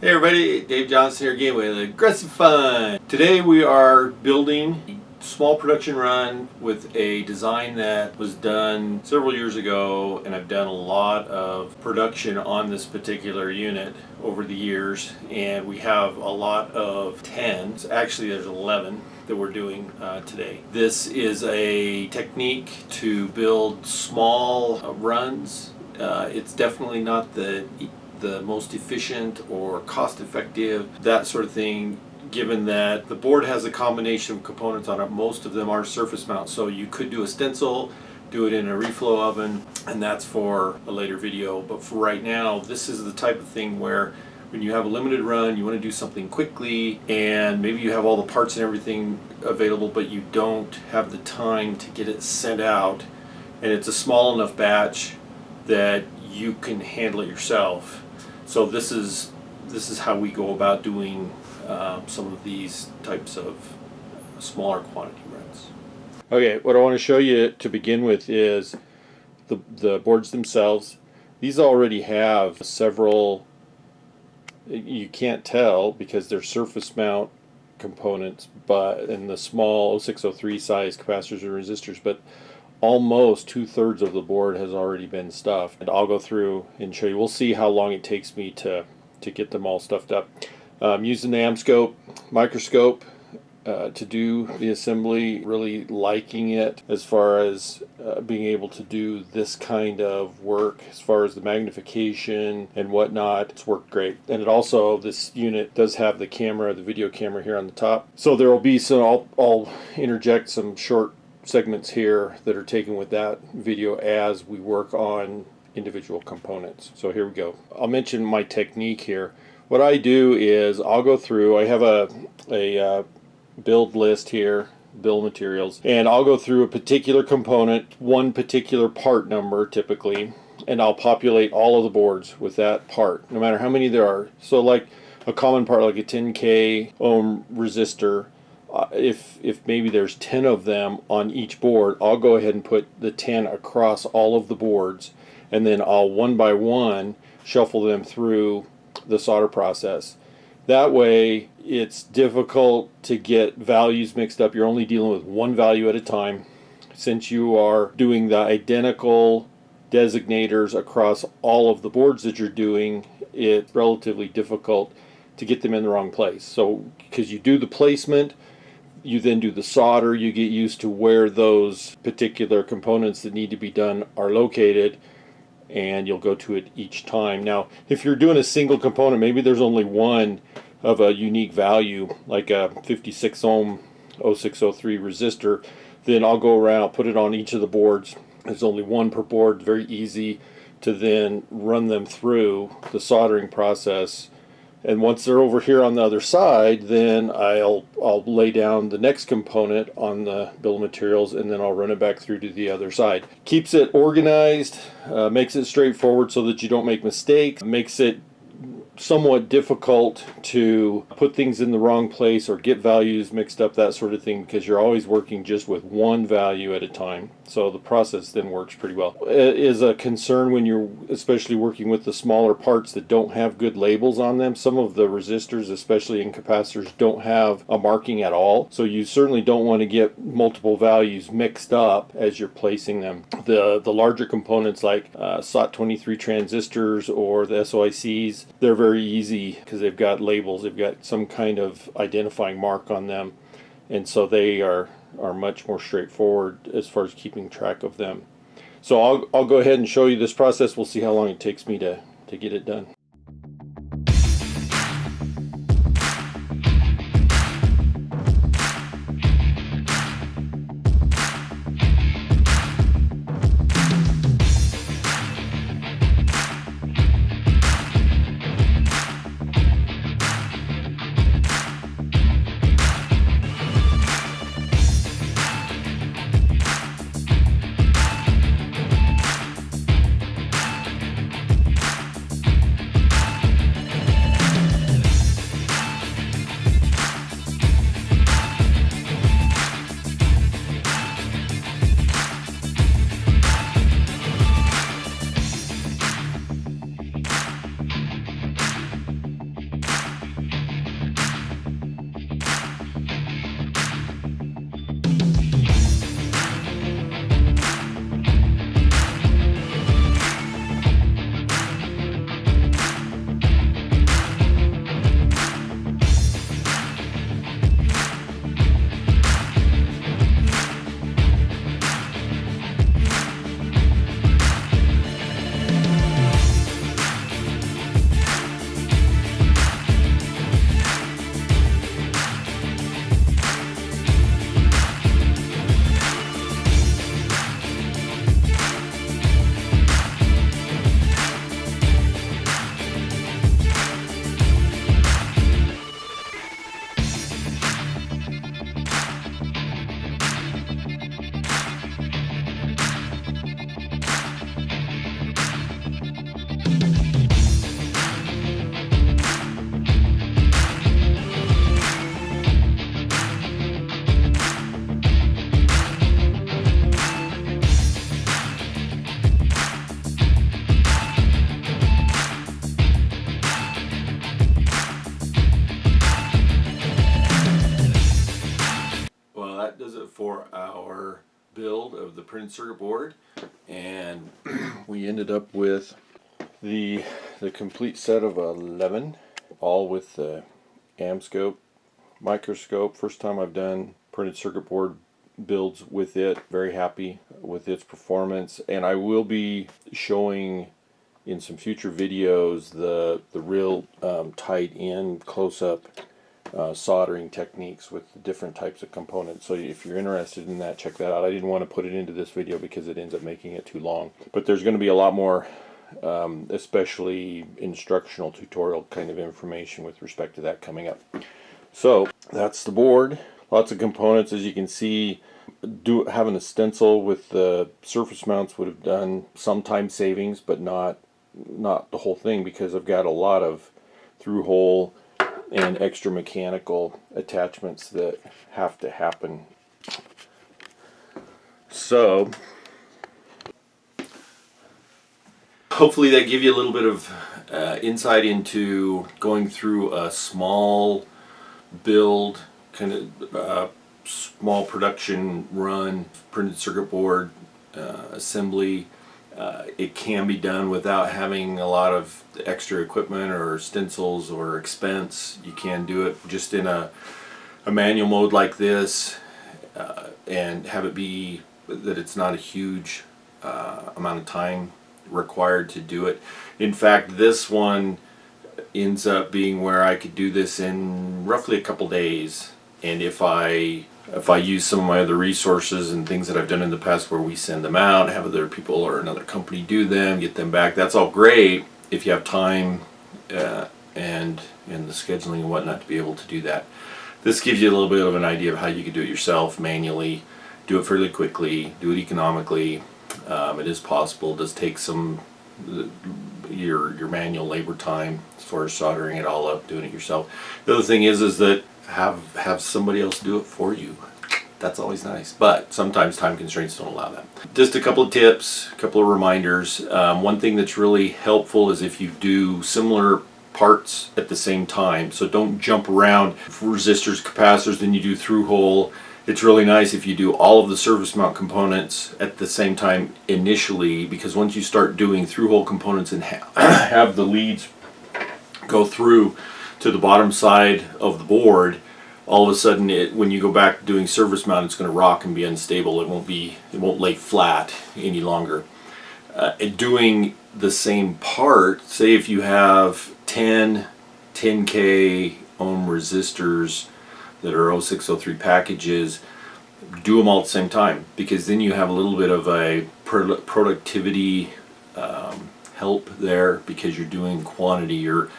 Hey everybody, Dave Johnson here again with AggressiveFun. Today we are building a small production run with a design that was done several years ago, and I've done a lot of production on this particular unit over the years, and we have a lot of 10s. Actually there's 11 that we're doing today. This is a technique to build small runs. It's definitely not the most efficient or cost-effective, that sort of thing, given that the board has a combination of components on it. Most of them are surface mount, so you could do a stencil, do it in a reflow oven, and that's for a later video. But for right now, this is the type of thing where when you have a limited run, you want to do something quickly, and maybe you have all the parts and everything available, but you don't have the time to get it sent out, and it's a small enough batch that you can handle it yourself. So this is how we go about doing some of these types of smaller quantity runs. Okay, what I want to show you to begin with is the boards themselves. These already have several, you can't tell because they're surface mount components, but in the small 0603 size capacitors and resistors, but almost 2/3 of the board has already been stuffed. And I'll go through and show you. We'll see how long it takes me to get them all stuffed up. I'm using the AmScope microscope to do the assembly. Really liking it as far as being able to do this kind of work as far as the magnification and whatnot. It's worked great. And it also, this unit does have the camera, the video camera here on the top. So there will be some, I'll interject some short segments here that are taken with that video as we work on individual components. So here we go. I'll mention my technique here. What I do is I'll go through, I have a build list here, bill of materials, and I'll go through a particular component, one particular part number typically, and I'll populate all of the boards with that part, no matter how many there are. So like a common part like a 10K ohm resistor, if maybe there's 10 of them on each board, I'll go ahead and put the 10 across all of the boards, and then I'll one by one shuffle them through the solder process. That way it's difficult to get values mixed up. You're only dealing with one value at a time. Since you are doing the identical designators across all of the boards that you're doing, it's relatively difficult to get them in the wrong place. So because you do the placement, you then do the solder, you get used to where those particular components that need to be done are located, and you'll go to it each time. Now, if you're doing a single component, maybe there's only one of a unique value, like a 56 ohm 0603 resistor, then I'll go around, I'll put it on each of the boards. There's only one per board, very easy to then run them through the soldering process. And once they're over here on the other side, then I'll lay down the next component on the bill of materials, and then I'll run it back through to the other side. Keeps it organized, makes it straightforward so that you don't make mistakes, makes it somewhat difficult to put things in the wrong place or get values mixed up, that sort of thing, because you're always working just with one value at a time. So the process then works pretty well. It is a concern when you're especially working with the smaller parts that don't have good labels on them. Some of the resistors, especially in capacitors, don't have a marking at all. So you certainly don't want to get multiple values mixed up as you're placing them. The larger components like SOT23 transistors or the SOICs, they're very easy because they've got labels, they've got some kind of identifying mark on them, and so they are much more straightforward as far as keeping track of them. So I'll go ahead and show you this process. We'll see how long it takes me to get it done. Well, that does it for our build of the printed circuit board, and we ended up with the complete set of 11, all with the AmScope microscope. First time I've done printed circuit board builds with it. Very happy with its performance, and I will be showing in some future videos the real tight in close-up soldering techniques with the different types of components. So if you're interested in that, check that out. I didn't want to put it into this video because it ends up making it too long, but there's going to be a lot more especially instructional tutorial kind of information with respect to that coming up. So that's the board. Lots of components, as you can see. Having a stencil with the surface mounts would have done some time savings, but not the whole thing, because I've got a lot of through hole and extra mechanical attachments that have to happen. So hopefully that gives you a little bit of insight into going through a small build, kind of small production run, printed circuit board assembly. It can be done without having a lot of extra equipment or stencils or expense. You can do it just in a manual mode like this, and have it be that it's not a huge amount of time required to do it. In fact, this one ends up being where I could do this in roughly a couple days, and if I use some of my other resources and things that I've done in the past where we send them out, have other people or another company do them, get them back, that's all great if you have time and the scheduling and whatnot to be able to do that. This gives you a little bit of an idea of how you can do it yourself manually, do it fairly quickly, do it economically. It is possible. It does take some your manual labor time as far as soldering it all up, doing it yourself. The other thing is that have somebody else do it for you. That's always nice, but sometimes time constraints don't allow that. Just a couple of tips, a couple of reminders. One thing that's really helpful is if you do similar parts at the same time. So don't jump around resistors, capacitors, then you do through hole. It's really nice if you do all of the surface mount components at the same time initially, because once you start doing through hole components and have the leads go through to the bottom side of the board, all of a sudden when you go back doing surface mount, it's going to rock and be unstable. It won't lay flat any longer. Doing the same part, say if you have 10K ohm resistors that are 0603 packages, do them all at the same time, because then you have a little bit of a productivity help there, because you're doing quantity. You're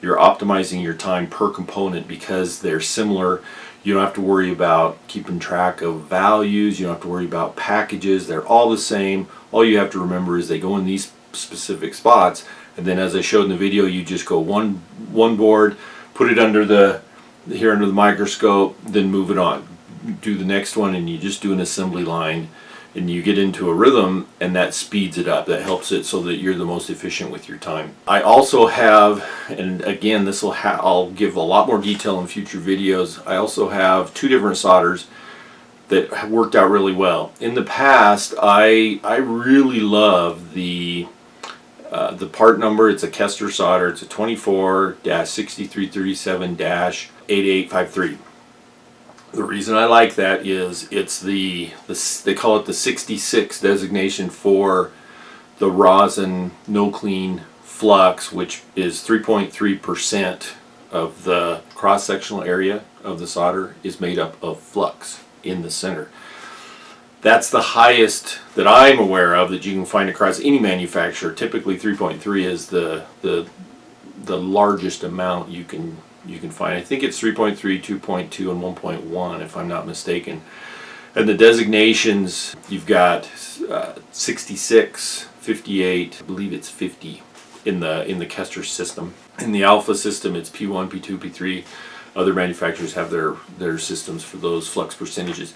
optimizing your time per component because they're similar. You don't have to worry about keeping track of values. You don't have to worry about packages. They're all the same. All you have to remember is they go in these specific spots, and then as I showed in the video, you just go one board, put it under the microscope, then move it on. Do the next one, and you just do an assembly line, and you get into a rhythm, and that speeds it up. That helps it so that you're the most efficient with your time. I also have, and again, I'll give a lot more detail in future videos. I also have two different solders that have worked out really well. In the past, I really love the part number. It's a Kester solder. It's a 24-6337-8853. The reason I like that is it's they call it the 66 designation for the rosin no clean flux, which is 3.3% of the cross-sectional area of the solder is made up of flux in the center. That's the highest that I'm aware of that you can find across any manufacturer. Typically 3.3 is the largest amount you can find. I think it's 3.3, 2.2, and 1.1 if I'm not mistaken. And the designations, you've got 66, 58, I believe it's 50 in the Kester system. In the alpha system, it's P1, P2, P3. Other manufacturers have their systems for those flux percentages.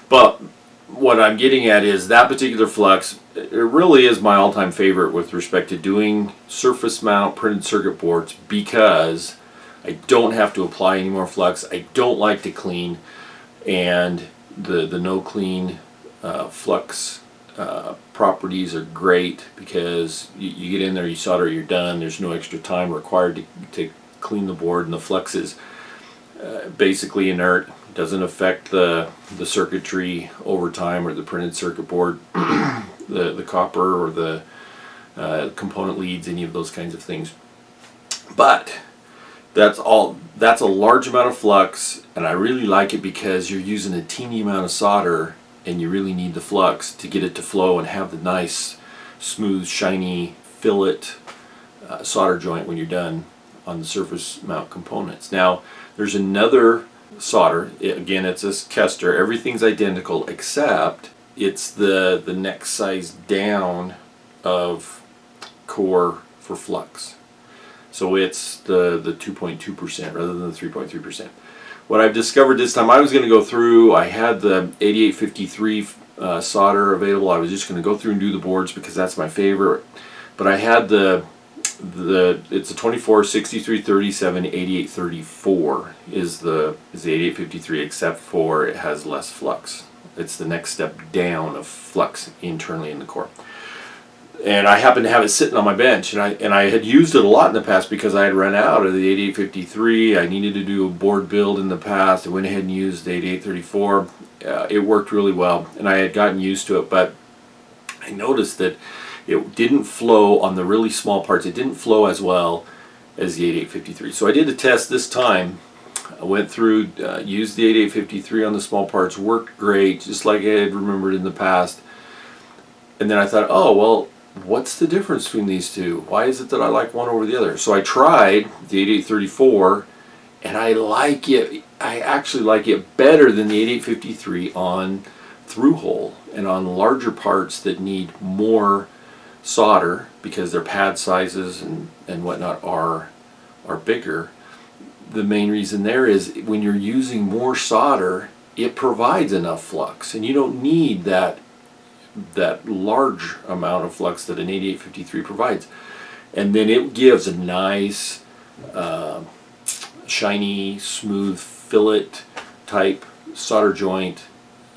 But what I'm getting at is that particular flux, it really is my all-time favorite with respect to doing surface mount printed circuit boards, because I don't have to apply any more flux. I don't like to clean, and the no clean flux properties are great, because you get in there, you solder, you're done. There's no extra time required to clean the board, and the flux is basically inert. Doesn't affect the circuitry over time, or the printed circuit board, the copper or the component leads, any of those kinds of things. But that's a large amount of flux, and I really like it because you're using a teeny amount of solder, and you really need the flux to get it to flow and have the nice, smooth, shiny fillet solder joint when you're done on the surface mount components. Now, there's another solder. Again, it's this Kester. Everything's identical except it's the next size down of core for flux. So it's the 2.2% rather than the 3.3%. What I've discovered this time, I was going to go through, I had the 8853 solder available. I was just going to go through and do the boards because that's my favorite. But I had it's a 24, 63, 37, 88, 34 is the 8853, except for it has less flux. It's the next step down of flux internally in the core. And I happened to have it sitting on my bench, and I had used it a lot in the past because I had run out of the 8853. I needed to do a board build in the past. I went ahead and used the 8834. It worked really well, and I had gotten used to it, but I noticed that it didn't flow on the really small parts. It didn't flow as well as the 8853. So I did a test this time. I went through, used the 8853 on the small parts, worked great, just like I had remembered in the past. And then I thought, oh, well, what's the difference between these two? Why is it that I like one over the other? So I tried the 8834, and I like it. I actually like it better than the 8853 on through hole and on larger parts that need more solder, because their pad sizes and whatnot are bigger. The main reason there is when you're using more solder, it provides enough flux, and you don't need that large amount of flux that an 8853 provides. And then it gives a nice shiny, smooth fillet type solder joint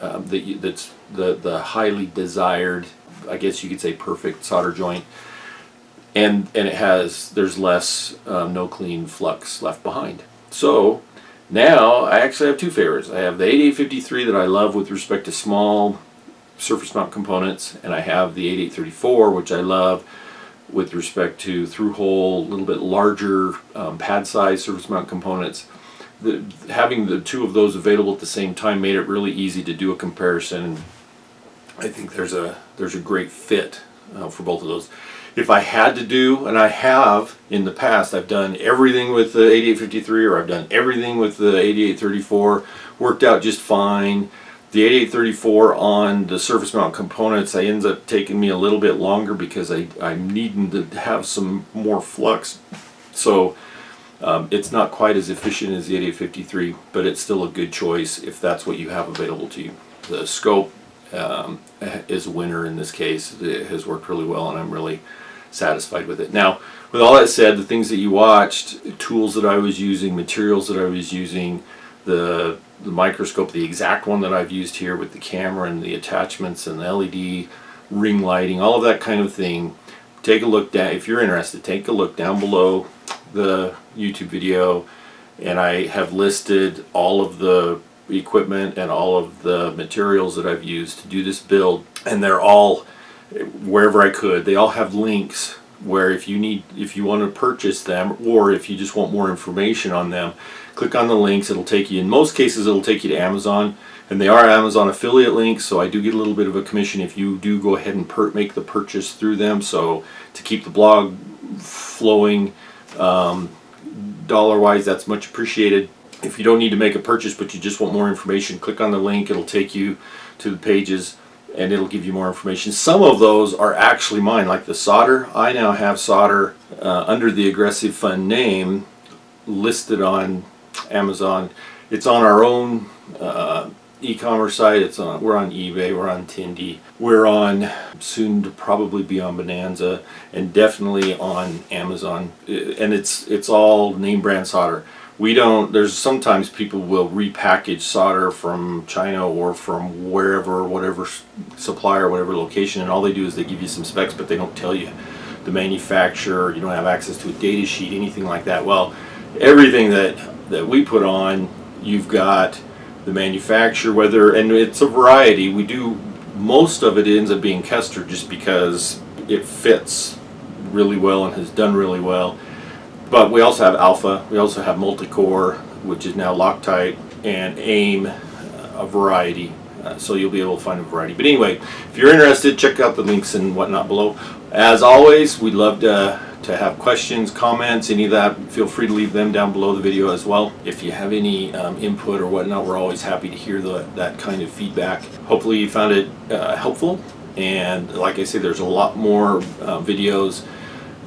that's the highly desired, I guess you could say, perfect solder joint, and there's less no clean flux left behind. So now I actually have two favorites. I have the 8853 that I love with respect to small surface mount components, and I have the 8834, which I love with respect to through hole, a little bit larger pad size surface mount components. Having the two of those available at the same time made it really easy to do a comparison. I think there's a great fit for both of those. If I had to do, and I have in the past, I've done everything with the 8853, or I've done everything with the 8834, worked out just fine. The 8834 on the surface mount components, it ends up taking me a little bit longer because I'm needing to have some more flux. So it's not quite as efficient as the 8853, but it's still a good choice if that's what you have available to you. The scope is a winner in this case. It has worked really well, and I'm really satisfied with it. Now, with all that said, the things that you watched, tools that I was using, materials that I was using, the microscope, the exact one that I've used here with the camera and the attachments and the LED ring lighting, all of that kind of thing, take a look down. If you're interested, take a look down below the YouTube video, and I have listed all of the equipment and all of the materials that I've used to do this build, and they're all, wherever I could, they all have links where if you want to purchase them, or if you just want more information on them, click on the links. It'll take you, in most cases it'll take you to Amazon, and they are Amazon affiliate links, so I do get a little bit of a commission if you do go ahead and make the purchase through them. So to keep the blog flowing dollar wise, that's much appreciated. If you don't need to make a purchase but you just want more information, click on the link. It'll take you to the pages and it'll give you more information. Some of those are actually mine, like the solder. I now have solder under the AggressiveFun name listed on Amazon. It's on our own e-commerce site. We're on eBay, we're on Tindy, we're on, soon to probably be on Bonanza, and definitely on Amazon. And it's all name brand solder. There's sometimes people will repackage solder from China or from wherever, whatever supplier, whatever location, and all they do is they give you some specs, but they don't tell you the manufacturer. You don't have access to a data sheet, anything like that. Well, everything that we put on, you've got the manufacturer, and it's a variety. We do, most of it ends up being Kester just because it fits really well and has done really well. But we also have Alpha, we also have Multicore, which is now Loctite, and AIM, a variety. So you'll be able to find a variety. But anyway, if you're interested, check out the links and whatnot below. As always, we'd love to have questions, comments, any of that. Feel free to leave them down below the video as well. If you have any input or whatnot, we're always happy to hear that kind of feedback. Hopefully you found it helpful. And like I say, there's a lot more videos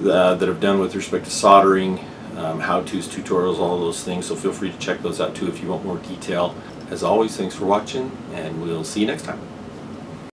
that I've done with respect to soldering, how-tos, tutorials, all of those things. So feel free to check those out too if you want more detail. As always, thanks for watching, and we'll see you next time.